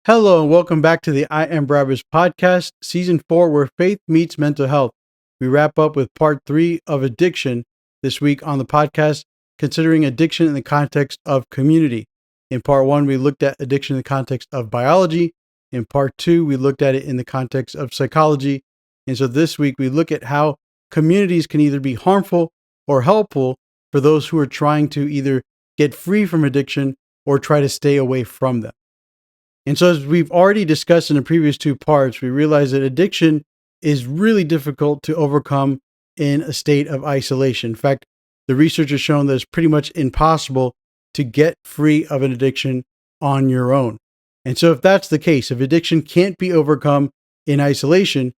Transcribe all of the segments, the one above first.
Hello and welcome back to the I Am Barabbas podcast, season 4, where faith meets mental health. We wrap up with part 3 of addiction this week on the podcast, considering addiction in the context of community. In part 1, we looked at addiction in the context of biology. In part 2, we looked at it in the context of psychology. And so this week, we look at how communities can either be harmful or helpful for those who are trying to either get free from addiction or try to stay away from them. And so, as we've already discussed in the previous 2 parts, we realize that addiction is really difficult to overcome in a state of isolation. In fact, the research has shown that it's pretty much impossible to get free of an addiction on your own. And so, if that's the case, if addiction can't be overcome in isolation,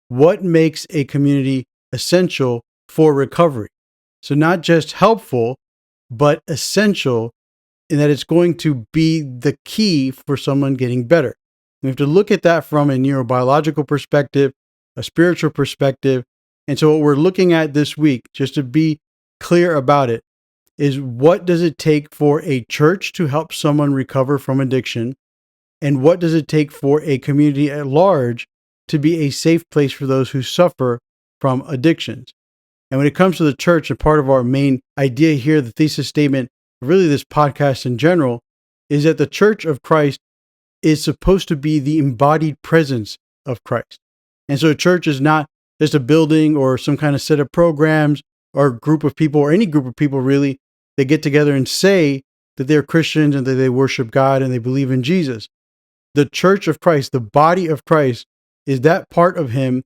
what makes a community essential for recovery? So, not just helpful, but essential in that it's going to be the key for someone getting better. We have to look at that from a neurobiological perspective, a spiritual perspective. And so what we're looking at this week, just to be clear about it, is what does it take for a church to help someone recover from addiction? And what does it take for a community at large to be a safe place for those who suffer from addictions? And when it comes to the church, and part of our main idea here, the thesis statement, really this podcast in general, is that the Church of Christ is supposed to be the embodied presence of Christ. And so a church is not just a building or some kind of set of programs or a group of people or any group of people really. They get together and say that they're Christians and that they worship God and they believe in Jesus. The Church of Christ, the body of Christ, is that part of Him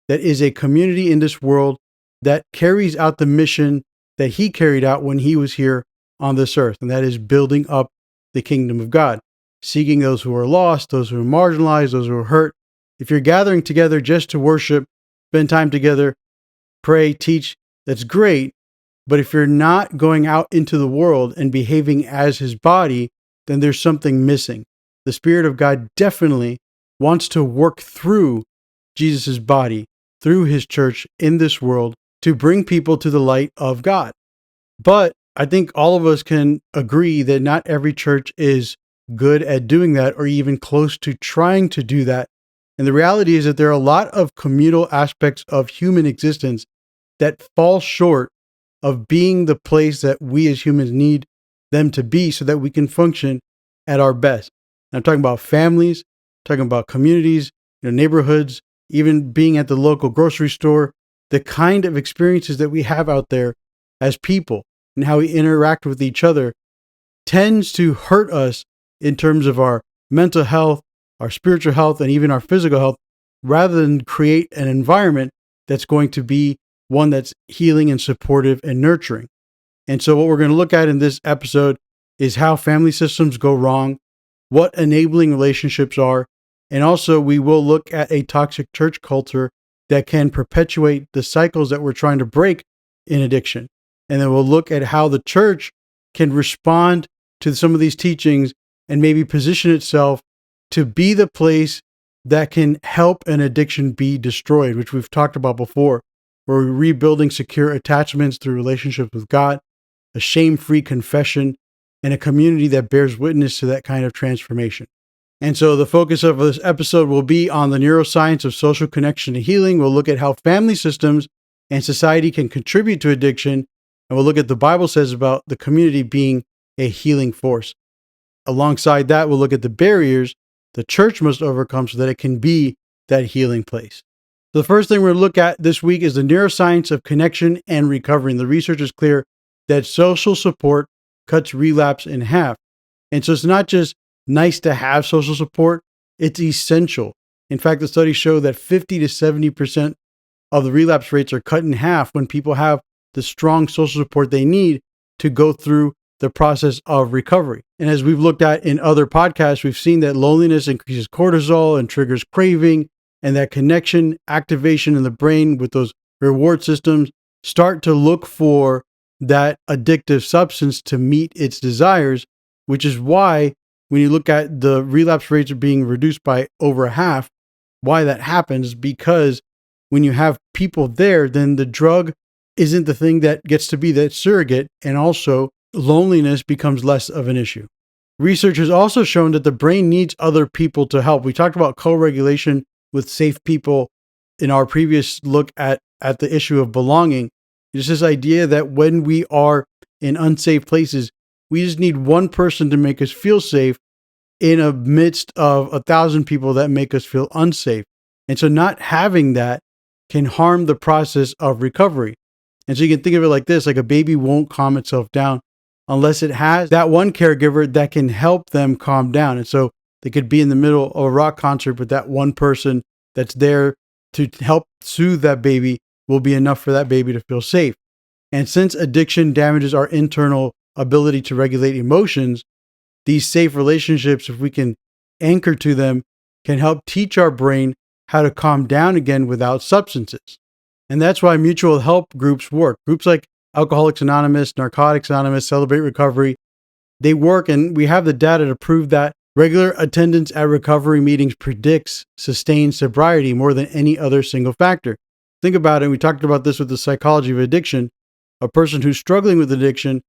that is a community in this world that carries out the mission that He carried out when He was here on this earth, and that is building up the kingdom of God, seeking those who are lost, those who are marginalized, those who are hurt. If you're gathering together just to worship, spend time together, pray, teach, that's great. But if you're not going out into the world and behaving as His body, then there's something missing. The Spirit of God definitely wants to work through Jesus' body, through His church in this world to bring people to the light of God. But I think all of us can agree that not every church is good at doing that or even close to trying to do that. And the reality is that there are a lot of communal aspects of human existence that fall short of being the place that we as humans need them to be so that we can function at our best. And I'm talking about families, talking about communities, neighborhoods, even being at the local grocery store, the kind of experiences that we have out there as people and how we interact with each other tends to hurt us in terms of our mental health, our spiritual health, and even our physical health, rather than create an environment that's going to be one that's healing and supportive and nurturing. And so what we're going to look at in this episode is how family systems go wrong, what enabling relationships are, and also we will look at a toxic church culture that can perpetuate the cycles that we're trying to break in addiction. And then we'll look at how the church can respond to some of these teachings and maybe position itself to be the place that can help an addiction be destroyed, which we've talked about before, where we're rebuilding secure attachments through relationships with God, a shame-free confession, and a community that bears witness to that kind of transformation. And so the focus of this episode will be on the neuroscience of social connection and healing. We'll look at how family systems and society can contribute to addiction. And we'll look at the Bible says about the community being a healing force. Alongside that, we'll look at the barriers the church must overcome so that it can be that healing place. So the first thing we're going to look at this week is the neuroscience of connection and recovery. And the research is clear that social support cuts relapse in half. And so it's not just nice to have social support, it's essential. In fact, the studies show that 50 to 70% of the relapse rates are cut in half when people have the strong social support they need to go through the process of recovery. And as we've looked at in other podcasts, we've seen that loneliness increases cortisol and triggers craving, and that connection, activation in the brain with those reward systems start to look for that addictive substance to meet its desires, which is why when you look at the relapse rates being reduced by over half, why that happens, because when you have people there, then the drug isn't the thing that gets to be that surrogate, and also loneliness becomes less of an issue. Research has also shown that the brain needs other people to help. We talked about co-regulation with safe people in our previous look at the issue of belonging. It's this idea that when we are in unsafe places, we just need one person to make us feel safe in a midst of 1,000 people that make us feel unsafe. And so not having that can harm the process of recovery. And so you can think of it like this, like a baby won't calm itself down unless it has that one caregiver that can help them calm down. And so they could be in the middle of a rock concert, but that one person that's there to help soothe that baby will be enough for that baby to feel safe. And since addiction damages our internal ability to regulate emotions, these safe relationships, if we can anchor to them, can help teach our brain how to calm down again without substances. And that's why mutual help groups work. Groups like Alcoholics Anonymous, Narcotics Anonymous, Celebrate Recovery, they work, and we have the data to prove that regular attendance at recovery meetings predicts sustained sobriety more than any other single factor. Think about it. We talked about this with the psychology of addiction. A person who's struggling with addiction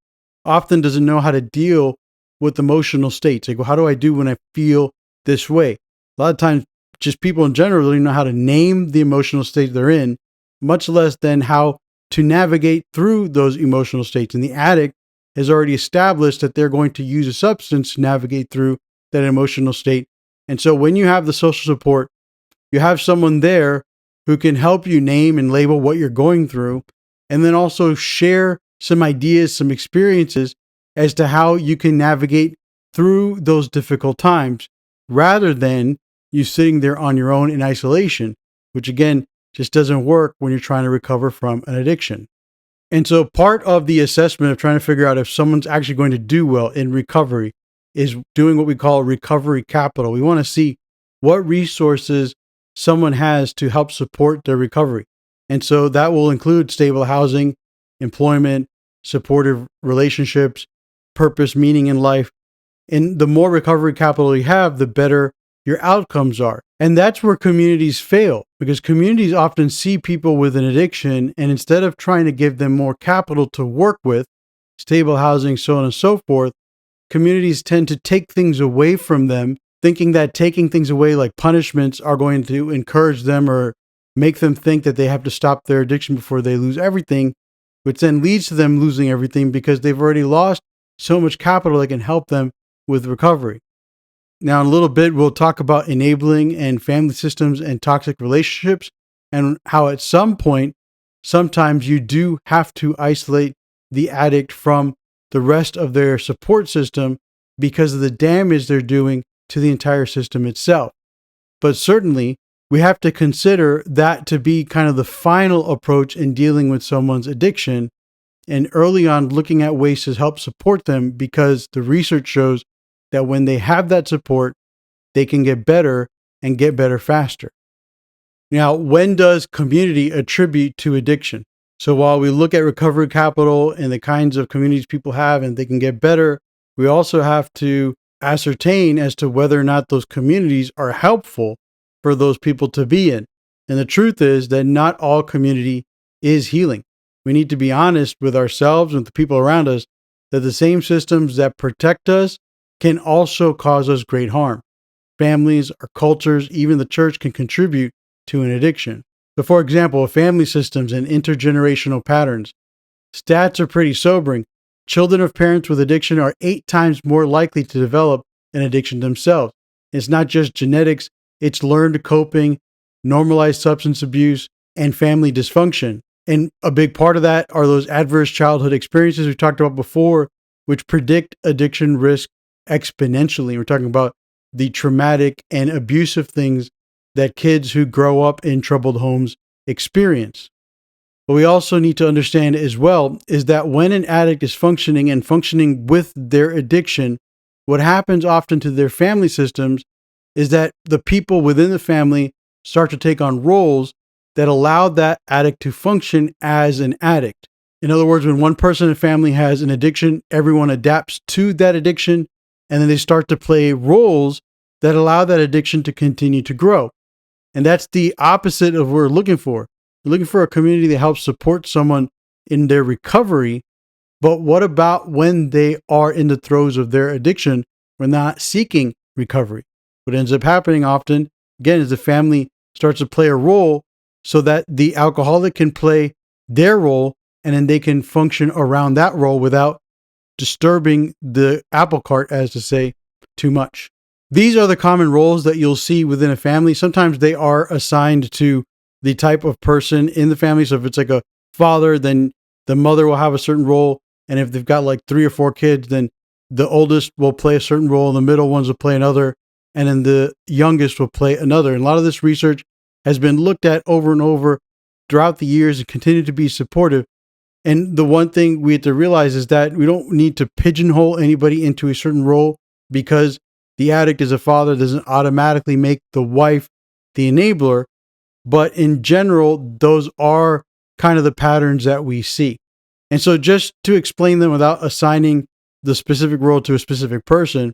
often doesn't know how to deal with emotional states. Like, well, how do I do when I feel this way? A lot of times, just people in general don't even know how to name the emotional state they're in, much less than how to navigate through those emotional states. And the addict has already established that they're going to use a substance to navigate through that emotional state. And so when you have the social support, you have someone there who can help you name and label what you're going through, and then also share some ideas, some experiences as to how you can navigate through those difficult times, rather than you sitting there on your own in isolation, which again, just doesn't work when you're trying to recover from an addiction. And so part of the assessment of trying to figure out if someone's actually going to do well in recovery is doing what we call recovery capital. We want to see what resources someone has to help support their recovery. And so that will include stable housing, employment, supportive relationships, purpose, meaning in life. And the more recovery capital you have, the better your outcomes are. And that's where communities fail, because communities often see people with an addiction, and instead of trying to give them more capital to work with, stable housing, so on and so forth, communities tend to take things away from them, thinking that taking things away like punishments are going to encourage them or make them think that they have to stop their addiction before they lose everything, which then leads to them losing everything because they've already lost so much capital that can help them with recovery. Now, in a little bit, we'll talk about enabling and family systems and toxic relationships, and how at some point, sometimes you do have to isolate the addict from the rest of their support system because of the damage they're doing to the entire system itself. But certainly, we have to consider that to be kind of the final approach in dealing with someone's addiction, and early on looking at ways to help support them, because the research shows that when they have that support, they can get better and get better faster. Now, when does community attribute to addiction? So while we look at recovery capital and the kinds of communities people have and they can get better, we also have to ascertain as to whether or not those communities are helpful for those people to be in. And the truth is that not all community is healing. We need to be honest with ourselves and with the people around us that the same systems that protect us can also cause us great harm. Families, our cultures, even the church can contribute to an addiction. So for example, family systems and intergenerational patterns. Stats are pretty sobering. Children of parents with addiction are 8 times more likely to develop an addiction themselves. It's not just genetics, it's learned coping, normalized substance abuse, and family dysfunction. And a big part of that are those adverse childhood experiences we talked about before, which predict addiction risk exponentially. We're talking about the traumatic and abusive things that kids who grow up in troubled homes experience. What we also need to understand as well is that when an addict is functioning and functioning with their addiction, what happens often to their family systems is that the people within the family start to take on roles that allow that addict to function as an addict. In other words, when one person in a family has an addiction, everyone adapts to that addiction, and then they start to play roles that allow that addiction to continue to grow. And that's the opposite of what we're looking for. We're looking for a community that helps support someone in their recovery. But what about when they are in the throes of their addiction? We're not seeking recovery. What ends up happening often, again, is the family starts to play a role so that the alcoholic can play their role and then they can function around that role without disturbing the apple cart, as to say, too much. These are the common roles that you'll see within a family. Sometimes they are assigned to the type of person in the family. So if it's like a father, then the mother will have a certain role. And if they've got like 3 or 4 kids, then the oldest will play a certain role, the middle ones will play another, and then the youngest will play another. And a lot of this research has been looked at over and over throughout the years and continue to be supportive. And the one thing we have to realize is that we don't need to pigeonhole anybody into a certain role because the addict as a father doesn't automatically make the wife the enabler. But in general, those are kind of the patterns that we see. And so just to explain them without assigning the specific role to a specific person,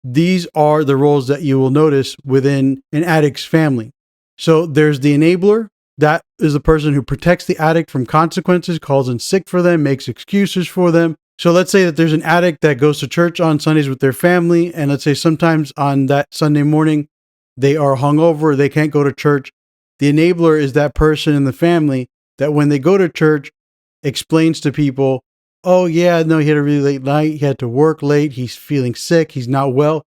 these are the roles that you will notice within an addict's family. So there's the enabler. That is the person who protects the addict from consequences, calls in sick for them, makes excuses for them. So let's say that there's an addict that goes to church on Sundays with their family, and let's say sometimes on that Sunday morning, they are hungover, they can't go to church. The enabler is that person in the family that when they go to church, explains to people, oh yeah, no, he had a really late night, he had to work late, he's feeling sick, he's not well.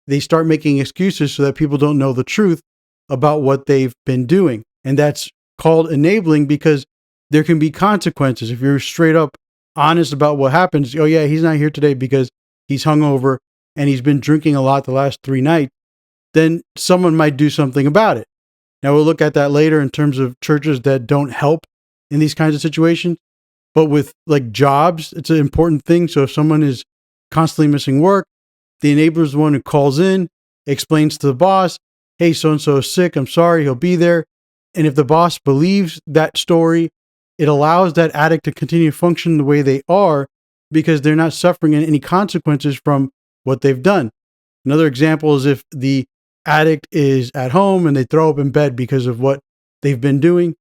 They start making excuses so that people don't know the truth about what they've been doing. And that's called enabling because there can be consequences. If you're straight up honest about what happens, oh yeah, he's not here today because he's hungover and he's been drinking a lot the last 3 nights, then someone might do something about it. Now we'll look at that later in terms of churches that don't help in these kinds of situations. But with like jobs, it's an important thing. So if someone is constantly missing work, the enabler is the one who calls in, explains to the boss, hey, so-and-so is sick, I'm sorry, he'll be there. And if the boss believes that story, it allows that addict to continue to function the way they are because they're not suffering any consequences from what they've done. Another example is if the addict is at home and they throw up in bed because of what they've been doing,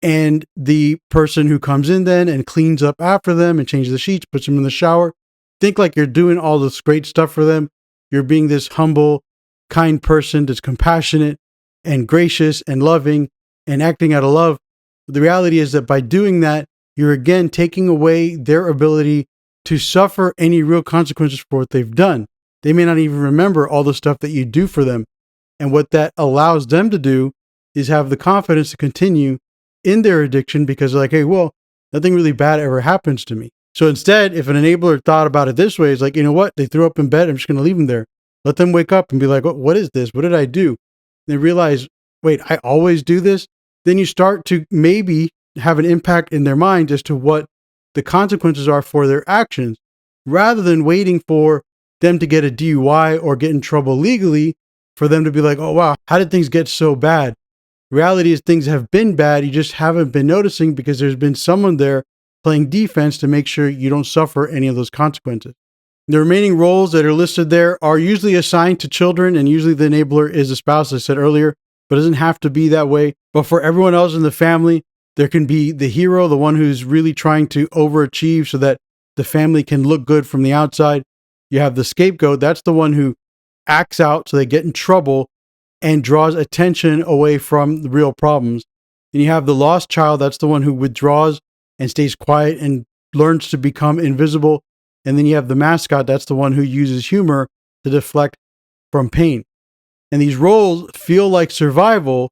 and the person who comes in then and cleans up after them and changes the sheets, puts them in the shower, think like you're doing all this great stuff for them. You're being this humble, kind person that's compassionate and gracious and loving and acting out of love. The reality is that by doing that, you're again taking away their ability to suffer any real consequences for what they've done. They may not even remember all the stuff that you do for them. And what that allows them to do is have the confidence to continue in their addiction because they're like, hey, well, nothing really bad ever happens to me. So instead, if an enabler thought about it this way, it's like, you know what? They threw up in bed. I'm just going to leave them there. Let them wake up and be like, what is this? What did I do? And they realize, wait, I always do this. Then you start to maybe have an impact in their mind as to what the consequences are for their actions, rather than waiting for them to get a DUI or get in trouble legally for them to be like, oh, wow, how did things get so bad? Reality is things have been bad. You just haven't been noticing because there's been someone there playing defense to make sure you don't suffer any of those consequences. The remaining roles that are listed there are usually assigned to children, and usually the enabler is the spouse, as I said earlier, but it doesn't have to be that way. But for everyone else in the family, there can be the hero, the one who's really trying to overachieve so that the family can look good from the outside. You have the scapegoat. That's the one who acts out so they get in trouble and draws attention away from the real problems. Then you have the lost child. That's the one who withdraws and stays quiet and learns to become invisible. And then you have the mascot. That's the one who uses humor to deflect from pain. And these roles feel like survival,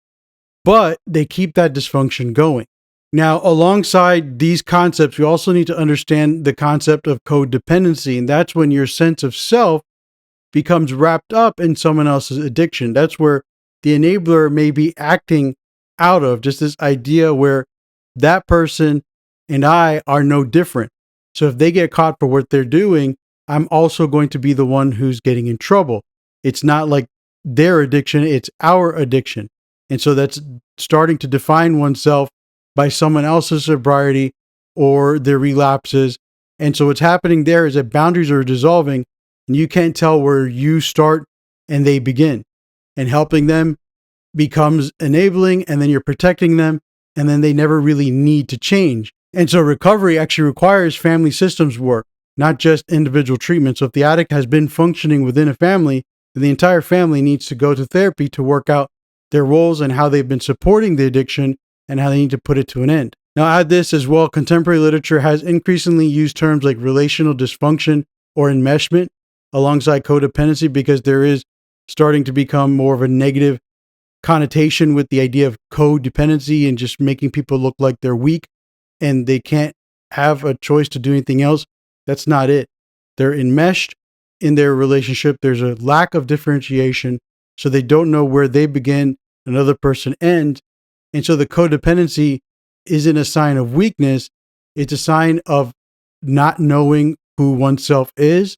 but they keep that dysfunction going. Now, alongside these concepts, we also need to understand the concept of codependency. And that's when your sense of self becomes wrapped up in someone else's addiction. That's where the enabler may be acting out of just this idea where that person and I are no different. So if they get caught for what they're doing, I'm also going to be the one who's getting in trouble. It's not like their addiction, it's our addiction. And so that's starting to define oneself by someone else's sobriety or their relapses. And so what's happening there is that boundaries are dissolving and you can't tell where you start and they begin. And helping them becomes enabling, and then you're protecting them, and then they never really need to change. And so recovery actually requires family systems work. not just individual treatment. So if the addict has been functioning within a family, then the entire family needs to go to therapy to work out their roles and how they've been supporting the addiction and how they need to put it to an end. Now, add this as well. Contemporary literature has increasingly used terms like relational dysfunction or enmeshment alongside codependency because there is starting to become more of a negative connotation with the idea of codependency and just making people look like they're weak and they can't have a choice to do anything else. That's not it. They're enmeshed in their relationship. There's a lack of differentiation, so they don't know where they begin, another person ends. And so the codependency isn't a sign of weakness. It's a sign of not knowing who oneself is,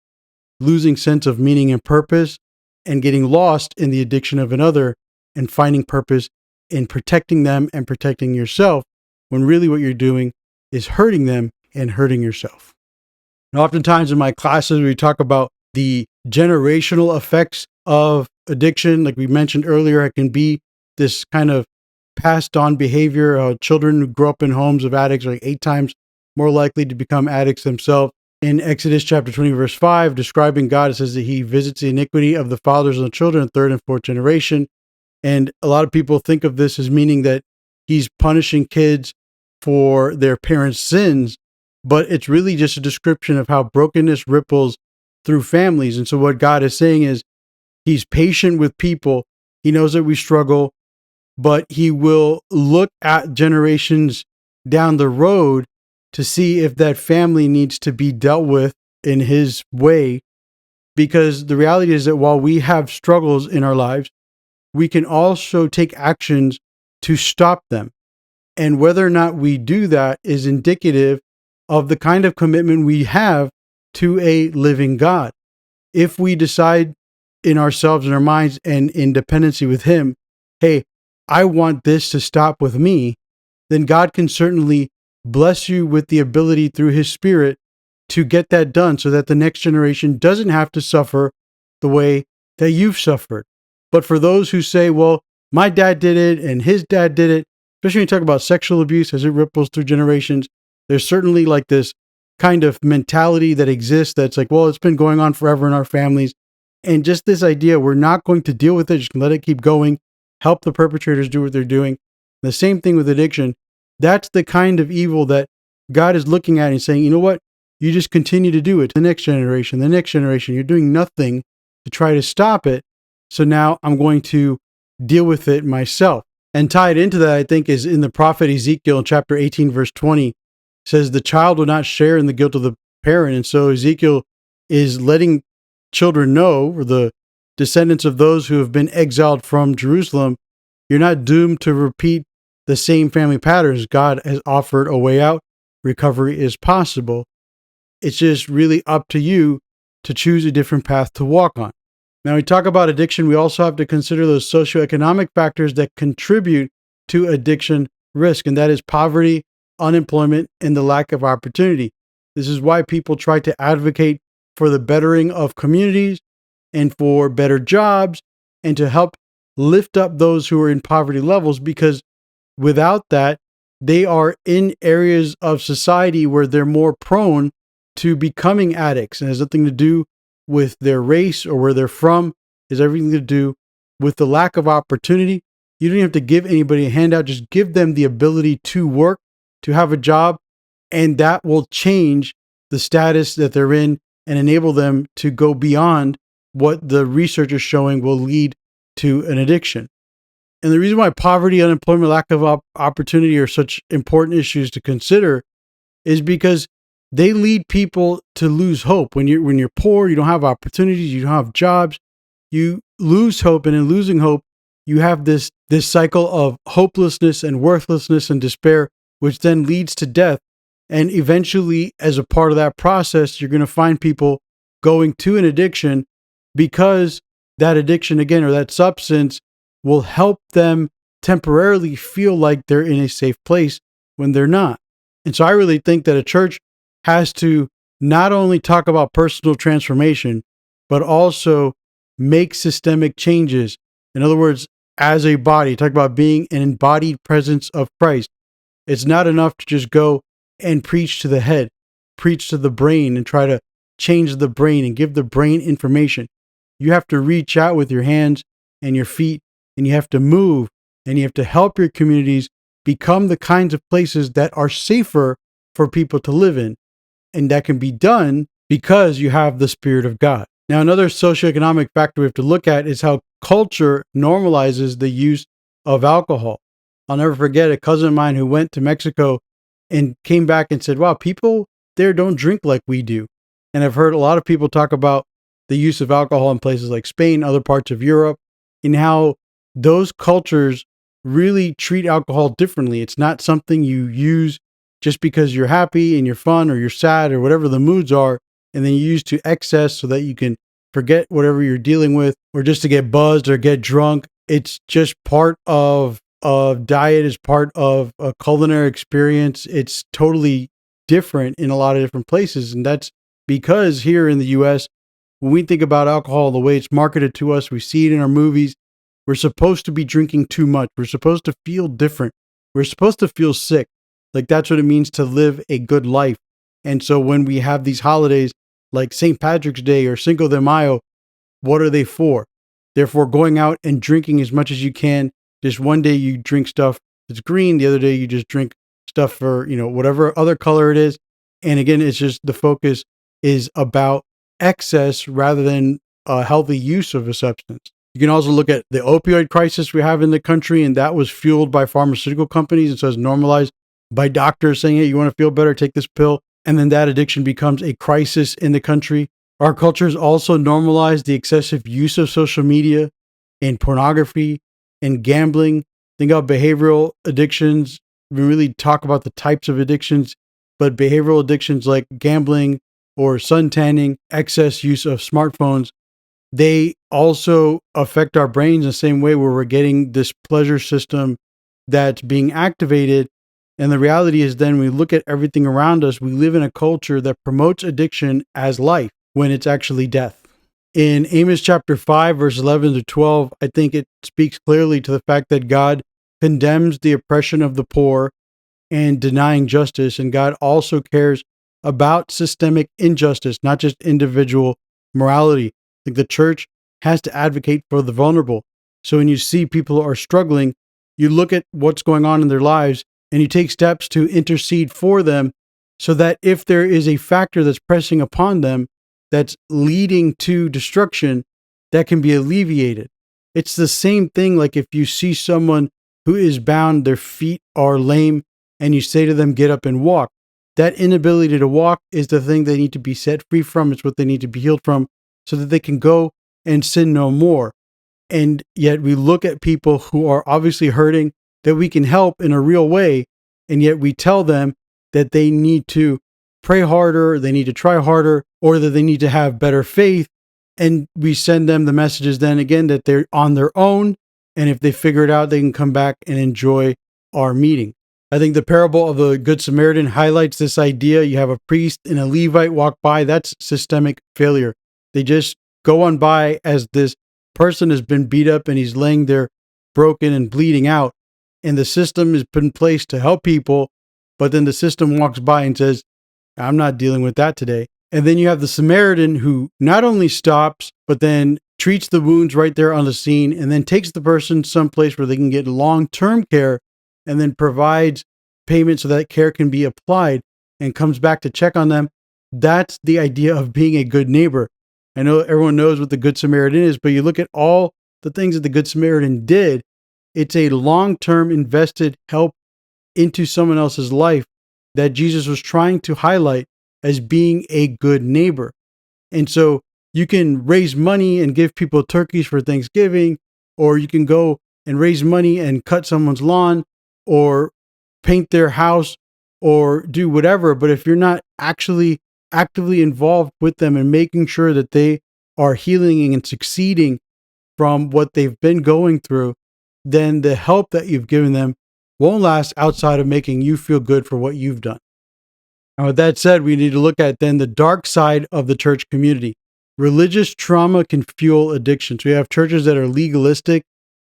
losing sense of meaning and purpose, and getting lost in the addiction of another and finding purpose in protecting them and protecting yourself, when really what you're doing is hurting them and hurting yourself. And oftentimes in my classes, we talk about the generational effects of addiction. Like we mentioned earlier, it can be this kind of passed on behavior. Children who grow up in homes of addicts are like 8 times more likely to become addicts themselves. In Exodus chapter 20, verse 5, describing God, it says that he visits the iniquity of the fathers and the children, 3rd and 4th generation. And a lot of people think of this as meaning that he's punishing kids for their parents' sins, but it's really just a description of how brokenness ripples through families. And so what God is saying is he's patient with people. He knows that we struggle, but he will look at generations down the road to see if that family needs to be dealt with in his way. Because the reality is that while we have struggles in our lives, we can also take actions to stop them. And whether or not we do that is indicative of the kind of commitment we have to a living God. If we decide in ourselves and our minds and in dependency with him, hey, I want this to stop with me, then God can certainly bless you with the ability through his Spirit to get that done so that the next generation doesn't have to suffer the way that you've suffered. But for those who say, well, my dad did it and his dad did it, especially when you talk about sexual abuse as it ripples through generations, there's certainly like this kind of mentality that exists that's like, well, it's been going on forever in our families. And just this idea, we're not going to deal with it, just let it keep going, help the perpetrators do what they're doing. The same thing with addiction. That's the kind of evil that God is looking at and saying, you know what? You just continue to do it. The next generation, you're doing nothing to try to stop it. So now I'm going to deal with it myself. And tied into that, I think, is in the prophet Ezekiel in chapter 18, verse 20, says the child will not share in the guilt of the parent. And so Ezekiel is letting children know, or the descendants of those who have been exiled from Jerusalem, you're not doomed to repeat the same family patterns. God has offered a way out. Recovery is possible. It's just really up to you to choose a different path to walk on. Now, we talk about addiction. We also have to consider those socioeconomic factors that contribute to addiction risk, and that is poverty, unemployment, and the lack of opportunity. This is why people try to advocate for the bettering of communities and for better jobs and to help lift up those who are in poverty levels, because without that, they are in areas of society where they're more prone to becoming addicts. And it has nothing to do with their race or where they're from. It has everything to do with the lack of opportunity. You don't have to give anybody a handout. Just give them the ability to work, to have a job, and that will change the status that they're in and enable them to go beyond what the research is showing will lead to an addiction. And the reason why poverty, unemployment, lack of opportunity are such important issues to consider is because they lead people to lose hope. When you're poor, you don't have opportunities, you don't have jobs, you lose hope, and in losing hope, you have this cycle of hopelessness and worthlessness and despair, which then leads to death. And eventually, as a part of that process, you're going to find people going to an addiction because that addiction, again, or that substance will help them temporarily feel like they're in a safe place when they're not. And so I really think that a church has to not only talk about personal transformation, but also make systemic changes. In other words, as a body, talk about being an embodied presence of Christ. It's not enough to just go and preach to the head, preach to the brain, and try to change the brain and give the brain information. You have to reach out with your hands and your feet, and you have to move, and you have to help your communities become the kinds of places that are safer for people to live in. And that can be done because you have the Spirit of God. Now, another socioeconomic factor we have to look at is how culture normalizes the use of alcohol. I'll never forget a cousin of mine who went to Mexico and came back and said, wow, people there don't drink like we do. And I've heard a lot of people talk about the use of alcohol in places like Spain, other parts of Europe, and how those cultures really treat alcohol differently. It's not something you use just because you're happy and you're fun or you're sad or whatever the moods are, and then you use to excess so that you can forget whatever you're dealing with or just to get buzzed or get drunk. It's just part of diet, is part of a culinary experience. It's totally different in a lot of different places. And that's because here in the US, when we think about alcohol, the way it's marketed to us, we see it in our movies, we're supposed to be drinking too much. We're supposed to feel different. We're supposed to feel sick. Like that's what it means to live a good life. And so when we have these holidays like St. Patrick's Day or Cinco de Mayo, what are they for? They're for going out and drinking as much as you can. Just one day you drink stuff that's green. The other day you just drink stuff for, whatever other color it is. And again, it's just the focus is about excess rather than a healthy use of a substance. You can also look at the opioid crisis we have in the country, and that was fueled by pharmaceutical companies. And so it's normalized by doctors saying, hey, you want to feel better, take this pill. And then that addiction becomes a crisis in the country. Our culture has also normalized the excessive use of social media and pornography and gambling. Think about behavioral addictions. We really talk about the types of addictions, but behavioral addictions like gambling or suntanning, excess use of smartphones, they also affect our brains the same way, where we're getting this pleasure system that's being activated. And the reality is then we look at everything around us, we live in a culture that promotes addiction as life when it's actually death. In Amos chapter 5, verse 11 to 12, I think it speaks clearly to the fact that God condemns the oppression of the poor and denying justice. And God also cares about systemic injustice, not just individual morality. Like the church has to advocate for the vulnerable. So when you see people are struggling, you look at what's going on in their lives and you take steps to intercede for them so that if there is a factor that's pressing upon them that's leading to destruction, that can be alleviated. It's the same thing like if you see someone who is bound, their feet are lame, and you say to them, get up and walk. That inability to walk is the thing they need to be set free from. It's what they need to be healed from so that they can go and sin no more. And yet we look at people who are obviously hurting that we can help in a real way. And yet we tell them that they need to pray harder, they need to try harder, or that they need to have better faith. And we send them the messages then again that they're on their own. And if they figure it out, they can come back and enjoy our meeting. I think the parable of the Good Samaritan highlights this idea. You have a priest and a Levite walk by. That's systemic failure. They just go on by as this person has been beat up and he's laying there broken and bleeding out. And the system has been placed to help people. But then the system walks by and says, I'm not dealing with that today. And then you have the Samaritan who not only stops, but then treats the wounds right there on the scene and then takes the person someplace where they can get long-term care and then provides payment so that care can be applied and comes back to check on them. That's the idea of being a good neighbor. I know everyone knows what the Good Samaritan is, but you look at all the things that the Good Samaritan did, it's a long-term invested help into someone else's life that Jesus was trying to highlight as being a good neighbor. And so you can raise money and give people turkeys for Thanksgiving, or you can go and raise money and cut someone's lawn or paint their house or do whatever. But if you're not actually actively involved with them and making sure that they are healing and succeeding from what they've been going through, then the help that you've given them won't last outside of making you feel good for what you've done. And with that said, we need to look at then the dark side of the church community. Religious trauma can fuel addiction. So we have churches that are legalistic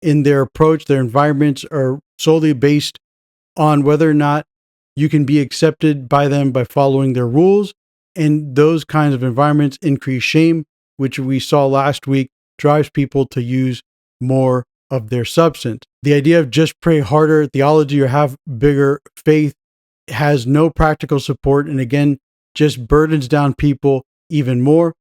in their approach. Their environments are solely based on whether or not you can be accepted by them by following their rules. And those kinds of environments increase shame, which we saw last week drives people to use more of their substance. The idea of just pray harder theology or have bigger faith has no practical support, and again, just burdens down people even more.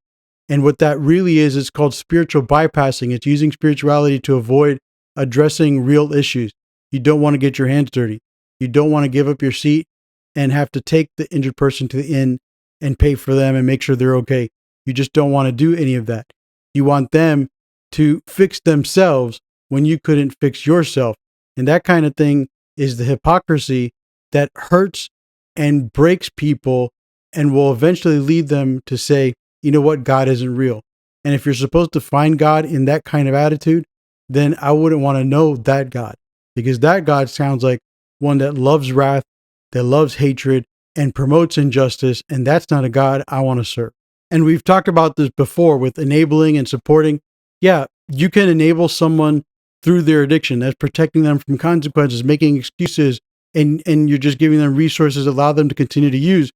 And what that really is called spiritual bypassing. It's using spirituality to avoid addressing real issues. You don't want to get your hands dirty. You don't want to give up your seat and have to take the injured person to the inn and pay for them and make sure they're okay. You just don't want to do any of that. You want them to fix themselves when you couldn't fix yourself. And that kind of thing is the hypocrisy that hurts and breaks people and will eventually lead them to say, you know what, God isn't real. And if you're supposed to find God in that kind of attitude, then I wouldn't want to know that God, because that God sounds like one that loves wrath, that loves hatred, and promotes injustice. And that's not a God I want to serve. And we've talked about this before with enabling and supporting. Yeah, you can enable someone through their addiction. That's protecting them from consequences, making excuses, and you're just giving them resources, allow them to continue to use.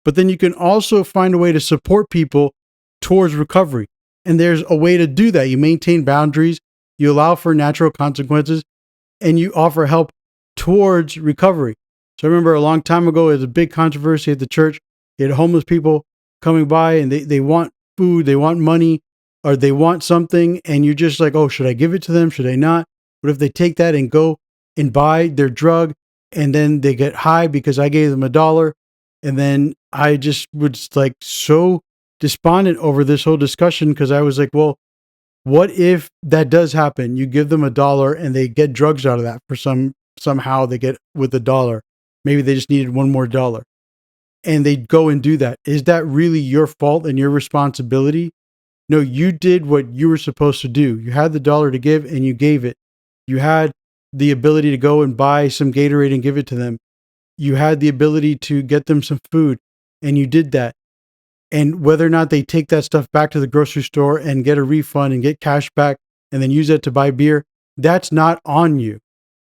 But then you can also find a way to support people towards recovery. And there's a way to do that. You maintain boundaries, you allow for natural consequences, and you offer help towards recovery. So I remember a long time ago, there was a big controversy at the church. You had homeless people coming by and they want food, they want money, or they want something. And you're just like, oh, should I give it to them? Should I not? What if they take that and go and buy their drug and then they get high because I gave them $1? And then I just was like so despondent over this whole discussion because I was like, well, what if that does happen? You give them $1 and they get drugs out of that for somehow they get with $1. Maybe they just needed one more dollar. And they go and do that. Is that really your fault and your responsibility? No, you did what you were supposed to do. You had the dollar to give and you gave it. You had the ability to go and buy some Gatorade and give it to them. You had the ability to get them some food and you did that. And whether or not they take that stuff back to the grocery store and get a refund and get cash back and then use it to buy beer, that's not on you.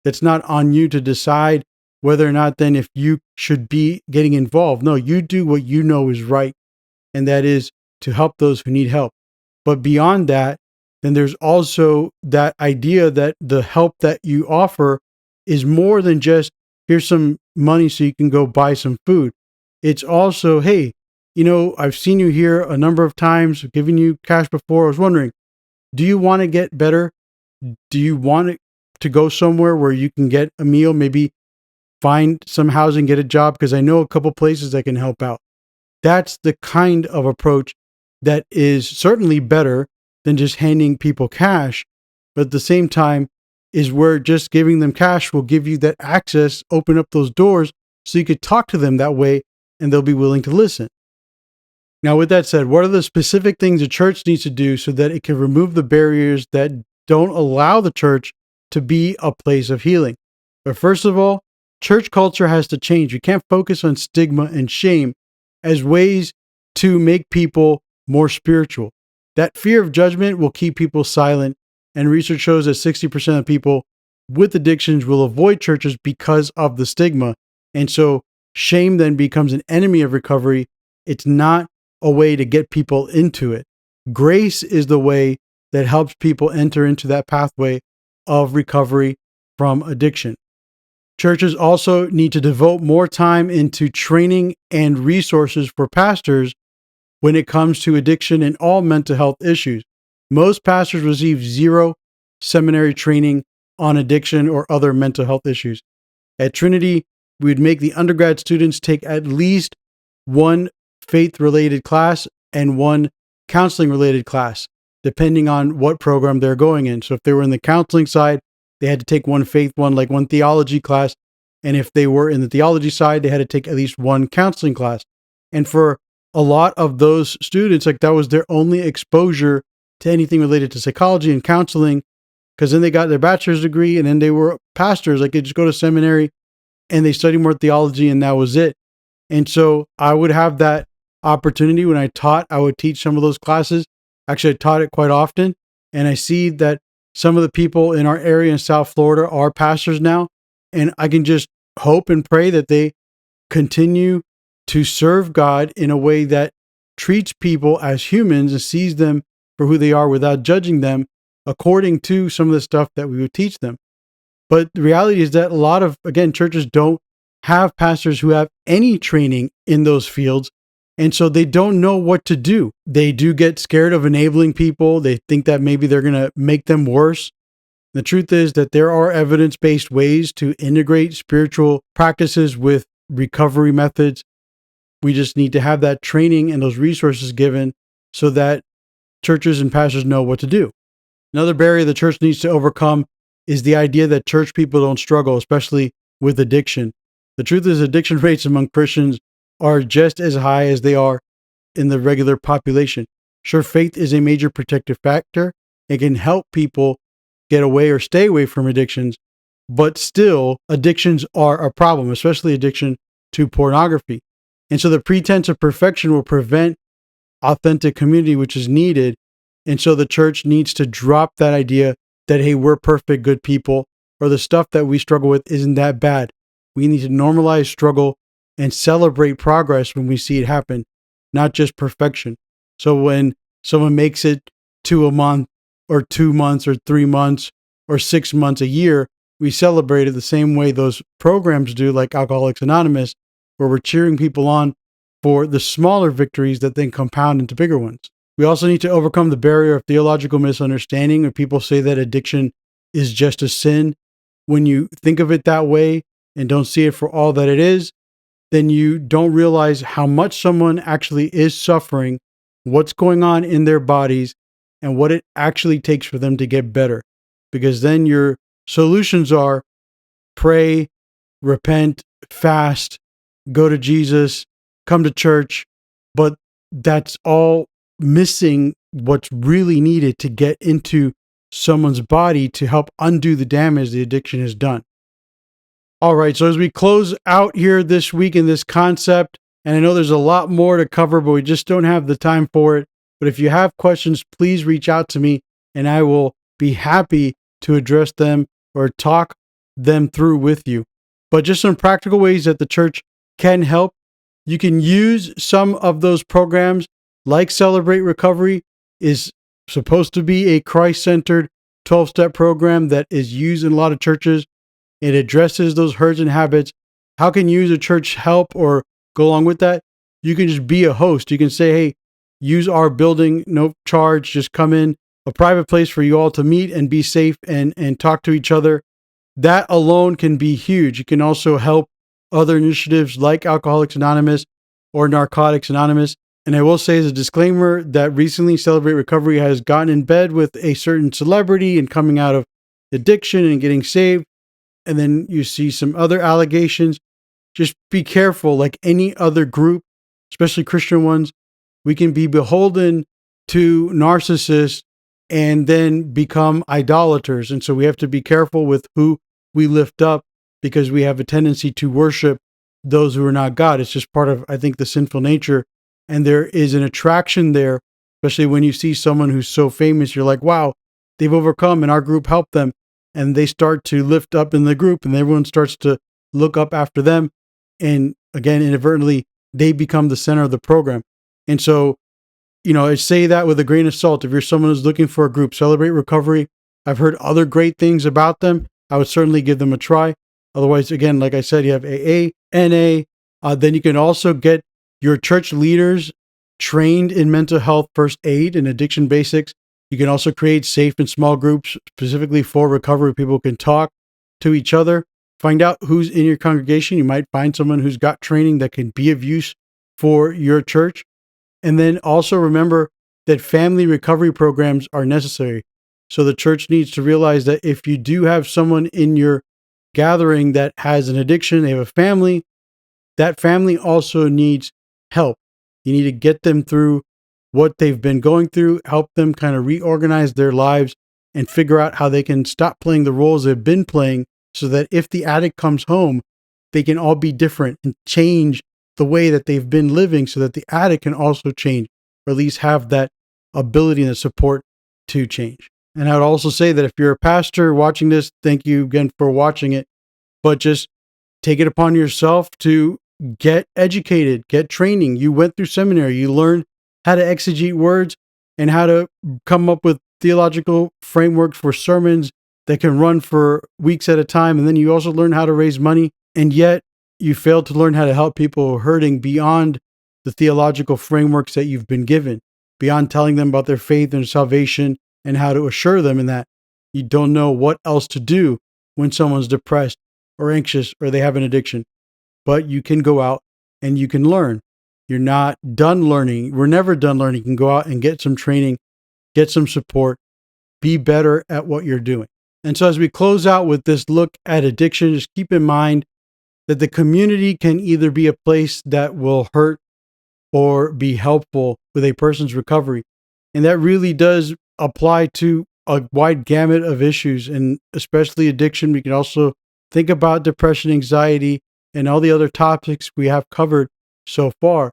That's not on you to decide whether or not then if you should be getting involved. No, you do what you know is right, and that is to help those who need help. But beyond that, then there's also that idea that the help that you offer is more than just, here's some money so you can go buy some food. It's also, hey, I've seen you here a number of times, giving you cash before. I was wondering, do you want to get better? Do you want to go somewhere where you can get a meal, maybe find some housing, get a job? Because I know a couple places that can help out. That's the kind of approach that is certainly better than just handing people cash, but at the same time is where just giving them cash will give you that access, open up those doors so you could talk to them that way and they'll be willing to listen. Now, with that said, what are the specific things the church needs to do so that it can remove the barriers that don't allow the church to be a place of healing? But first of all, church culture has to change. You can't focus on stigma and shame as ways to make people more spiritual. That fear of judgment will keep people silent, and research shows that 60% of people with addictions will avoid churches because of the stigma. And so shame then becomes an enemy of recovery. It's not a way to get people into it. Grace is the way that helps people enter into that pathway of recovery from addiction. Churches also need to devote more time into training and resources for pastors when it comes to addiction and all mental health issues. Most pastors receive zero seminary training on addiction or other mental health issues. At Trinity, we would make the undergrad students take at least one faith-related class and one counseling-related class, depending on what program they're going in. So if they were in the counseling side, they had to take one faith one, like one theology class. And if they were in the theology side, they had to take at least one counseling class. And for a lot of those students, like that was their only exposure to anything related to psychology and counseling, because then they got their bachelor's degree and then they were pastors. Like they just go to seminary and they study more theology and that was it. And so I would have that opportunity when I taught. I would teach some of those classes. Actually, I taught it quite often. And I see that some of the people in our area in South Florida are pastors now. And I can just hope and pray that they continue to serve God in a way that treats people as humans and sees them for who they are without judging them according to some of the stuff that we would teach them. But the reality is that a lot of, again, churches don't have pastors who have any training in those fields. And so they don't know what to do. They do get scared of enabling people. They think that maybe they're going to make them worse. The truth is that there are evidence-based ways to integrate spiritual practices with recovery methods. We just need to have that training and those resources given so that churches and pastors know what to do. Another barrier the church needs to overcome is the idea that church people don't struggle, especially with addiction. The truth is addiction rates among Christians are just as high as they are in the regular population. Sure, faith is a major protective factor. It can help people get away or stay away from addictions, but still, addictions are a problem, especially addiction to pornography. And so the pretense of perfection will prevent authentic community, which is needed. And so the church needs to drop that idea that, hey, we're perfect, good people, or the stuff that we struggle with isn't that bad. We need to normalize struggle and celebrate progress when we see it happen, not just perfection. So when someone makes it to a month or 2 months or 3 months or 6 months, a year, we celebrate it the same way those programs do, like Alcoholics Anonymous, where we're cheering people on for the smaller victories that then compound into bigger ones. We also need to overcome the barrier of theological misunderstanding, where people say that addiction is just a sin. When you think of it that way and don't see it for all that it is, then you don't realize how much someone actually is suffering, what's going on in their bodies, and what it actually takes for them to get better. Because then your solutions are pray, repent, fast, go to Jesus, come to church, but that's all missing what's really needed to get into someone's body to help undo the damage the addiction has done. All right, so as we close out here this week in this concept, and I know there's a lot more to cover, but we just don't have the time for it. But if you have questions, please reach out to me and I will be happy to address them or talk them through with you. But just some practical ways that the church can help. You can use some of those programs, like Celebrate Recovery is supposed to be a Christ-centered 12-step program that is used in a lot of churches. It addresses those hurts and habits. How can you as a church help or go along with that? You can just be a host. You can say, hey, use our building, no charge, just come in, a private place for you all to meet and be safe and talk to each other. That alone can be huge. You can also help other initiatives like Alcoholics Anonymous or Narcotics Anonymous. And I will say as a disclaimer that recently Celebrate Recovery has gotten in bed with a certain celebrity and coming out of addiction and getting saved. And then you see some other allegations. Just be careful, like any other group, especially Christian ones. We can be beholden to narcissists and then become idolaters. And so we have to be careful with who we lift up because we have a tendency to worship those who are not God. It's just part of, I think, the sinful nature. And there is an attraction there, especially when you see someone who's so famous. You're like, wow, they've overcome and our group helped them. And they start to lift up in the group and everyone starts to look up after them. And again, inadvertently, they become the center of the program. And so, I say that with a grain of salt. If you're someone who's looking for a group, Celebrate Recovery, I've heard other great things about them. I would certainly give them a try. Otherwise, again, like I said, you have AA, NA. Then you can also get your church leaders trained in mental health first aid and addiction basics. You can also create safe and small groups specifically for recovery. People can talk to each other. Find out who's in your congregation. You might find someone who's got training that can be of use for your church. And then also remember that family recovery programs are necessary. So the church needs to realize that if you do have someone in your gathering that has an addiction, they have a family, that family also needs help. You need to get them through what they've been going through, help them kind of reorganize their lives and figure out how they can stop playing the roles they've been playing so that if the addict comes home, they can all be different and change the way that they've been living so that the addict can also change, or at least have that ability and the support to change. And I would also say that if you're a pastor watching this, thank you again for watching it, but just take it upon yourself to get educated, get training. You went through seminary, you learned how to exegete words and how to come up with theological frameworks for sermons that can run for weeks at a time. And then you also learn how to raise money. And yet you failed to learn how to help people who are hurting beyond the theological frameworks that you've been given, beyond telling them about their faith and salvation and how to assure them in that. You don't know what else to do when someone's depressed or anxious or they have an addiction. But you can go out and you can learn. You're not done learning. We're never done learning. You can go out and get some training, get some support, be better at what you're doing. And so as we close out with this look at addiction, just keep in mind that the community can either be a place that will hurt or be helpful with a person's recovery. And that really does apply to a wide gamut of issues, and especially addiction. We can also think about depression, anxiety, and all the other topics we have covered so far.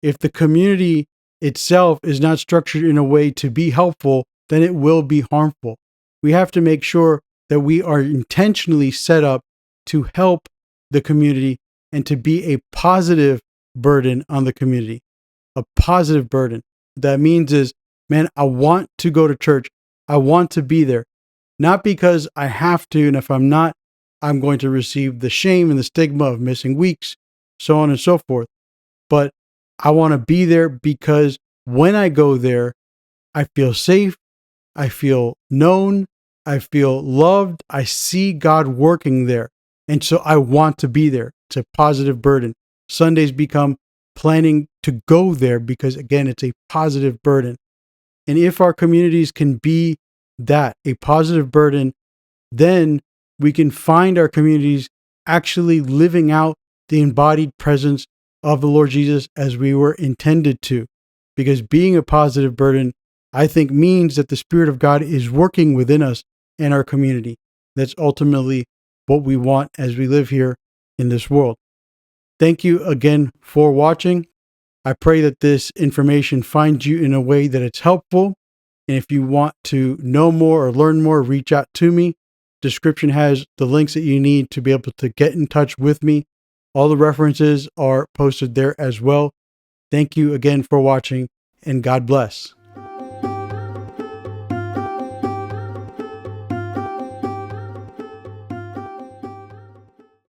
If the community itself is not structured in a way to be helpful, then it will be harmful. We have to make sure that we are intentionally set up to help the community and to be a positive burden on the community, a positive burden. What that means is, man, I want to go to church. I want to be there, not because I have to. And if I'm not, I'm going to receive the shame and the stigma of missing weeks, so on and so forth. But I want to be there because when I go there, I feel safe. I feel known. I feel loved. I see God working there. And so I want to be there. It's a positive burden. Sundays become planning to go there because, again, it's a positive burden. And if our communities can be that, a positive burden, then we can find our communities actually living out the embodied presence of the Lord Jesus as we were intended to. Because being a positive burden, I think, means that the Spirit of God is working within us and our community. That's ultimately what we want as we live here in this world. Thank you again for watching. I pray that this information finds you in a way that it's helpful. And if you want to know more or learn more, reach out to me. Description has the links that you need to be able to get in touch with me. All the references are posted there as well. Thank you again for watching, and God bless.